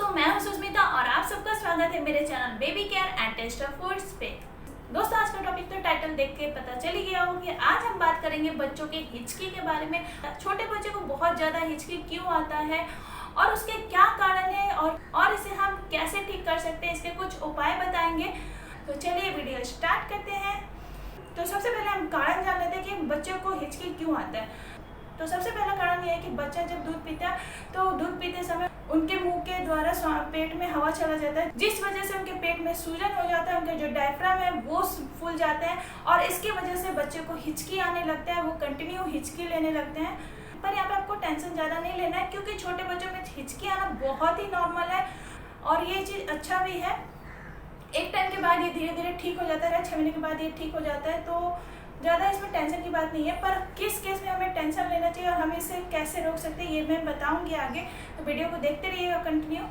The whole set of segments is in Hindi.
दोस्तों, मैं हूं सुष्मिता और आप सबका स्वागत है मेरे channel baby care and taste of foods पे। दोस्तों, आज का टॉपिक तो टाइटल देख के पता चल ही गया होगा कि आज हम बात करेंगे बच्चों के हिचकी के बारे में। छोटे बच्चे को बहुत ज़्यादा हिचकी क्यों आता है और उसके क्या कारण है और इसे हम कैसे ठीक कर सकते हैं, इसके कुछ उपाय बताएंगे। तो चलिए वीडियो स्टार्ट करते हैं। तो सबसे पहले हम कारण जान लेते हैं कि बच्चों को हिचकी क्यों आता है। तो सबसे पहला कारण यह है कि बच्चा जब दूध पीता है तो दूध पीते समय उनके मुंह के द्वारा पेट में हवा चला जाता है, जिस वजह से उनके पेट में सूजन हो जाता है, उनके जो डायफ्राम है वो फूल जाते हैं और इसकी वजह से बच्चे को हिचकी आने लगता है, वो कंटिन्यू हिचकी लेने लगते हैं। पर यहाँ पे आपको टेंशन ज़्यादा नहीं लेना है, क्योंकि छोटे बच्चों में हिचकी आना बहुत ही नॉर्मल है और ये चीज़ अच्छा भी है। एक टाइम के बाद ये धीरे धीरे ठीक हो जाता है, 6 महीने के बाद ये ठीक हो जाता है, तो ज़्यादा इसमें टेंशन की बात नहीं है। पर किस केस में हमें टेंशन लेना चाहिए और हम इसे कैसे रोक सकते हैं ये मैं बताऊंगी आगे, तो वीडियो को देखते रहिएगा कंटिन्यू।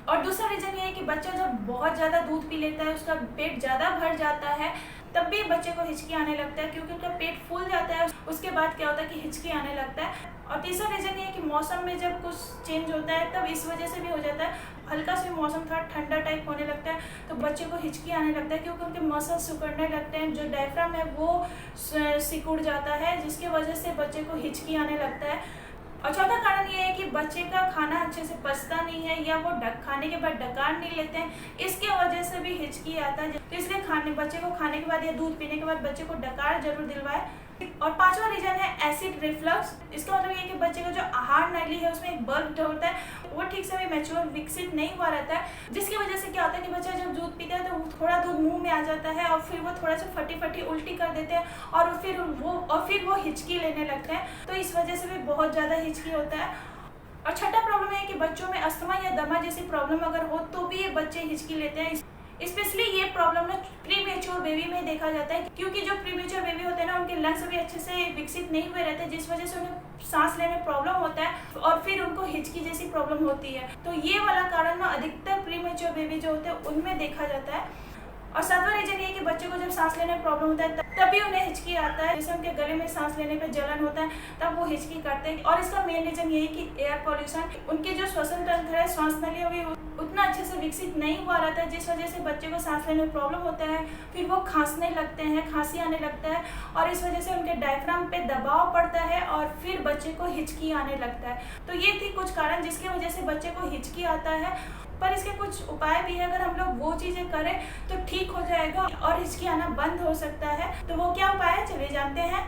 और दूसरा रीज़न ये है कि बच्चा जब बहुत ज़्यादा दूध पी लेता है, उसका पेट ज़्यादा भर जाता है, तब भी बच्चे को हिचकी आने लगता है, क्योंकि उसका पेट फूल जाता है। उसके बाद क्या होता है कि हिचकी आने लगता है। और तीसरा रीज़न ये है कि मौसम में जब कुछ चेंज होता है तब इस वजह से भी हो जाता है। हल्का से मौसम थोड़ा ठंडा टाइप होने लगता है तो बच्चे को हिचकी आने लगता है, क्योंकि उनके मसल सिकुड़ने लगते हैं, जो डायफ्राम है वो सिकुड़ जाता है, जिसकी वजह से बच्चे को हिचकी आने लगता है। और चौथा कारण ये है कि बच्चे का खाना अच्छे से पचता नहीं है या वो खाने के बाद डकार नहीं लेते हैं, इसके वजह से भी हिचकी आता है। तो इसलिए बच्चे को खाने के बाद या दूध पीने के बाद बच्चे को डकार जरूर दिलवाए। और पांचवा रीजन है एसिड रिफ्लक्स। इसका मतलब ये है कि बच्चे का जो आहार नली है उसमें एक बल्ब होता है, वो ठीक से भी मैच्योर विकसित नहीं हुआ रहता है, जिसकी वजह से क्या होता है कि बच्चा जब दूध पीता है तो थोड़ा दूध मुंह में आ जाता है और फिर वो थोड़ा सा फटी उल्टी कर देते हैं और फिर वो हिचकी लेने लगते हैं। तो इस वजह से भी बहुत ज़्यादा हिचकी होता है। और छठा प्रॉब्लम है कि बच्चों में अस्थमा या दमा जैसी प्रॉब्लम अगर हो तो भी ये बच्चे हिचकी लेते हैं। स्पेशली ये प्रॉब्लम ना प्रीमेच्योर बेबी में देखा जाता है, क्योंकि जो प्रीमेच्योर बेबी होते हैं ना उनके लंग्स भी अच्छे से विकसित नहीं हुए रहते, जिस वजह से उन्हें सांस लेने में प्रॉब्लम होता है और फिर उनको हिचकी जैसी प्रॉब्लम होती है। तो ये वाला कारण ना अधिकतर प्रीमेच्योर बेबी जो होते हैं उनमें देखा जाता है। और सातवां रीजन ये है कि बच्चों को जब सांस लेने में प्रॉब्लम होता है तभी उन्हें हिचकी आता है, जैसे उनके गले में सांस लेने पे जलन होता है तब वो हिचकी करते हैं। और इसका मेन रीजन ये है कि एयर पॉल्यूशन, उनके जो श्वसन तंत्र है, श्वास नली अभी उतना अच्छे से विकसित नहीं हुआ रहता है, जिस वजह से बच्चे को सांस लेने में प्रॉब्लम होता है, फिर वो खांसने लगते हैं, खांसी आने लगता है और इस वजह से उनके डायफ्राम पे दबाव पड़ता है और फिर बच्चे को हिचकी आने लगता है। तो ये थी कुछ कारण जिसकी वजह से बच्चे को हिचकी आता है। पर इसके कुछ उपाय भी है, अगर हम लोग वो चीज़ें करें तो ठीक हो जाएगा और हिचकी आना बंद हो सकता है। तो वो क्या उपाय है, चलिए जानते हैं।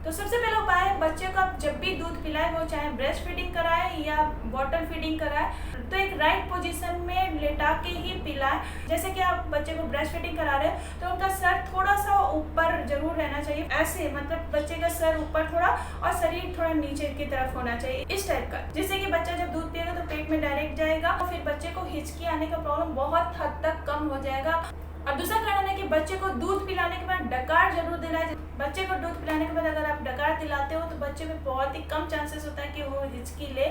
तो सबसे पहला उपाय है, बच्चे को आप जब भी दूध पिलाए, वो चाहे ब्रेस्ट फीडिंग कराए या बॉटल फीडिंग कराए, तो एक राइट पोजीशन में लेटा के ही पिलाए। जैसे कि आप बच्चे को ब्रेस्ट फीडिंग करा रहे हैं तो उनका सर थोड़ा सा ऊपर जरूर रहना चाहिए, ऐसे मतलब बच्चे का सर ऊपर थोड़ा और शरीर थोड़ा नीचे की तरफ होना चाहिए, इस टाइप का, जिससे कि बच्चा जब दूध पिएगा तो पेट में डायरेक्ट जाएगा और फिर बच्चे को हिचकी आने का प्रॉब्लम बहुत हद तक कम हो जाएगा। और दूसरा कारण है कि बच्चे को दूध पिलाने के बाद डकार जरूर दिलाए। बच्चे को दूध पिलाने के बाद अगर आप डकार दिलाते हो तो बच्चे में बहुत ही कम चांसेस होता है कि वो हिचकी ले।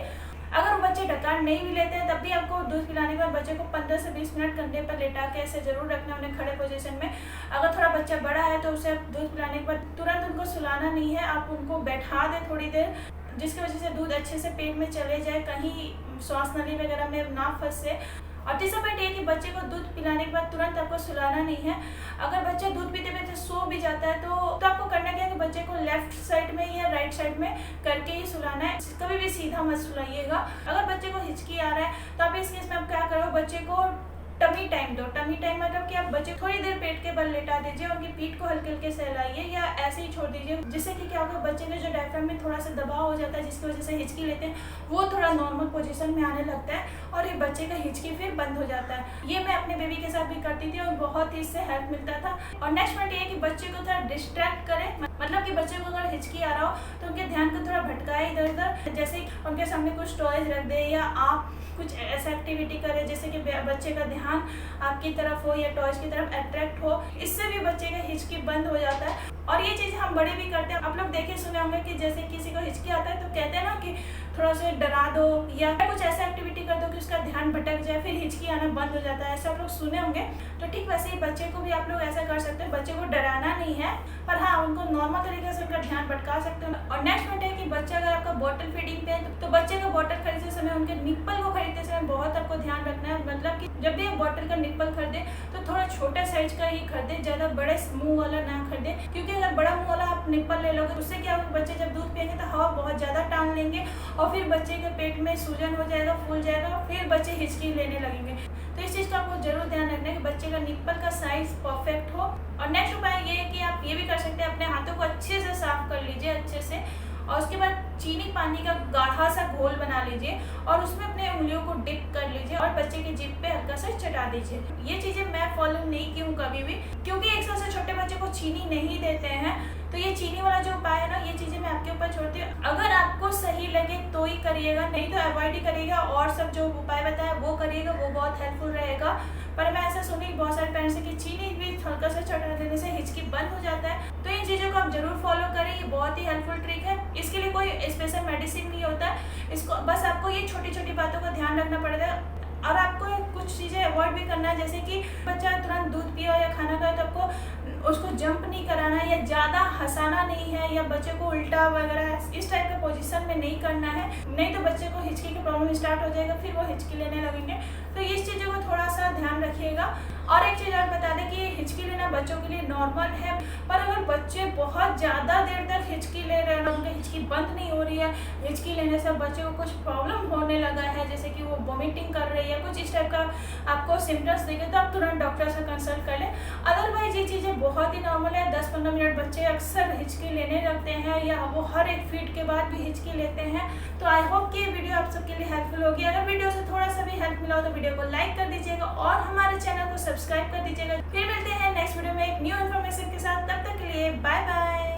अगर बच्चे डकार नहीं भी लेते हैं तब भी आपको दूध पिलाने के बाद बच्चे को 15 से 20 मिनट कंधे पर लेटा के ऐसे जरूर रखना, उन्हें खड़े पोजीशन में। अगर थोड़ा बच्चा बड़ा है तो उसे दूध पिलाने के बाद तुरंत उनको सुलाना नहीं है, आप उनको बैठा दें थोड़ी देर, जिसकी वजह से दूध अच्छे से पेट में चले जाए, कहीं श्वास नली वगैरह में ना फंसे। और तीसरा पॉइंट ये कि बच्चे को दूध पिलाने के बाद तुरंत आपको सुलाना नहीं है। अगर बच्चा दूध पीते पीते सो भी जाता है तो आपको करना क्या है कि बच्चे को लेफ्ट साइड में या राइट साइड में करके ही सुलाना है, कभी भी सीधा मत सुलाइएगा। अगर बच्चे को हिचकी आ रहा है तो आप इस केस में आप क्या करो, बच्चे को टमी टाइम दो। टमी टाइम मतलब कि आप बच्चे थोड़ी देर पेट के बल लेटा दीजिए, उनकी पीठ को हल्के हल्के सहलाइए या ऐसे ही छोड़ दीजिए, जिससे कि क्या होगा, बच्चे के जो डायफ्राम में थोड़ा सा दबाव हो जाता है, जिसकी वजह से हिचकी लेते हैं, वो थोड़ा नॉर्मल पोजीशन में आने लगता है और ये बच्चे का हिचकी फिर बंद हो जाता है। ये मैं अपने बेबी के साथ भी करती थी और बहुत ही इससे हेल्प मिलता था। और नेक्स्ट पॉइंट ये है कि बच्चे को थोड़ा डिस्ट्रैक्ट करें, मतलब कि बच्चे को अगर हिचकी आ रहा हो तो उनके ध्यान को थोड़ा भटकाए इधर उधर, जैसे उनके सामने कुछ टॉयज रख दे या आप कुछ ऐसा एक्टिविटी करें जिससे कि बच्चे का ध्यान आपकी तरफ हो या टॉयज की तरफ अट्रैक्ट हो, इससे भी बच्चे का हिचकी बंद हो जाता है। और ये चीज़ हम बड़े भी करते हैं। आप लोग देखे सुने होंगे कि जैसे किसी को हिचकी आता है तो कहते हैं ना कि थोड़ा सा डरा दो या कुछ ऐसा एक्टिविटी कर दो कि उसका ध्यान भटक जाए, फिर हिचकी आना बंद हो जाता है, ऐसा आप लोग सुने होंगे। तो ठीक वैसे ही बच्चे को भी आप लोग ऐसा कर सकते हैं। बच्चे को डराना नहीं है, पर हाँ उनको नॉर्मल तरीके से उनका ध्यान भटका सकते हैं। और नेक्स्ट पॉइंट है कि बच्चा अगर आपका बॉटल फीडिंग पे है तो बच्चे का बॉटल खरीदते समय उनके निप्पल को खरीदते समय में बहुत आपको ध्यान रखना है, मतलब कि जब भी आप बॉटल का निप्पल खरीदे तो थोड़ा छोटा साइज का ही खरीदे, ज़्यादा बड़े मुंह वाला ना खरीदे, क्योंकि अगर बड़ा मुंह वाला आप निप्पल ले लोगे उससे क्या होगा, बच्चे जब दूध पियेंगे तो हवा बहुत ज़्यादा टान लेंगे और फिर बच्चे के पेट में सूजन हो जाएगा, फूल जाएगा, फिर बच्चे हिचकी लेने लगेंगे। तो इस चीज़ का आपको जरूर ध्यान रखना है कि बच्चे का निप्पल का साइज परफेक्ट हो। और नेक्स्ट उपाय ये है कि आप ये भी कर सकते हैं, अपने हाथों को अच्छे से साफ कर लीजिए अच्छे से, और उसके बाद चीनी पानी का गाढ़ा सा घोल बना लीजिए और उसमें अपने उंगलियों को डिप कर लीजिए और बच्चे की जीभ पे हल्का सा चटा दीजिए। ये चीज़ें मैं फॉलो नहीं की हूँ कभी भी, क्योंकि 1 साल से छोटे बच्चे को चीनी नहीं देते हैं, तो ये चीनी वाला जो उपाय है ना, ये चीज़ें मैं आपके ऊपर छोड़ती हूँ। अगर आपको सही लगे तो ही करिएगा, नहीं तो अवॉइड ही करिएगा, और सब जो उपाय बताया वो करिएगा, वो बहुत हेल्पफुल रहेगा। पर मैं ऐसा सुनी बहुत सारे पेरेंट्स से कि चीनी भी हल्का सा चटा देने से हिचकी बंद हो जाता है, तो इन चीज़ों को आप जरूर फॉलो करें, ये बहुत ही हेल्पफुल ट्रिक है। इसके लिए कोई स्पेशल मेडिसिन नहीं होता है, इसको बस आपको ये छोटी छोटी बातों का ध्यान रखना पड़ेगा, और आपको कुछ चीज़ें अवॉइड भी करना है, जैसे कि बच्चा तुरंत दूध पिया या खाना खाए तो आपको उसको जंप नहीं कराना है, या ज़्यादा हंसाना नहीं है, या बच्चे को उल्टा वगैरह इस टाइप के पोजीशन में नहीं करना है, नहीं तो बच्चे को हिचकी की प्रॉब्लम स्टार्ट हो जाएगा, फिर वो हिचकी लेने लगेंगे। तो इस चीज़ों को थोड़ा सा ध्यान रखिएगा। और एक चीज़ और बता दें कि हिचकी लेना बच्चों के लिए नॉर्मल है, पर अगर बच्चे बहुत ज़्यादा देर तक हिचकी ले रहे हैं, उनकी हिचकी बंद नहीं हो रही है, हिचकी लेने से बच्चे को कुछ प्रॉब्लम होने लगा है, जैसे कि वो वॉमिटिंग कर रही है, कुछ इस टाइप का आपको सिम्टम्स दिखे, तो आप तुरंत डॉक्टर से कंसल्ट कर लें। अदरवाइज ये चीज़ें बहुत ही नॉर्मल है, 10-15 मिनट बच्चे अक्सर हिचकी लेने लगते हैं, या वो हर एक फीड के बाद भी हिचकी लेते हैं। तो आई होप कि ये वीडियो आप सबके लिए हेल्पफुल होगी। अगर वीडियो से थोड़ा सा भी हेल्प मिला हो तो वीडियो को लाइक कर दीजिएगा और हमारे चैनल को सब्सक्राइब कर दीजिएगा। फिर मिलते हैं नेक्स्ट वीडियो में एक न्यू इन्फॉर्मेशन के साथ, तब तक के लिए बाय बाय।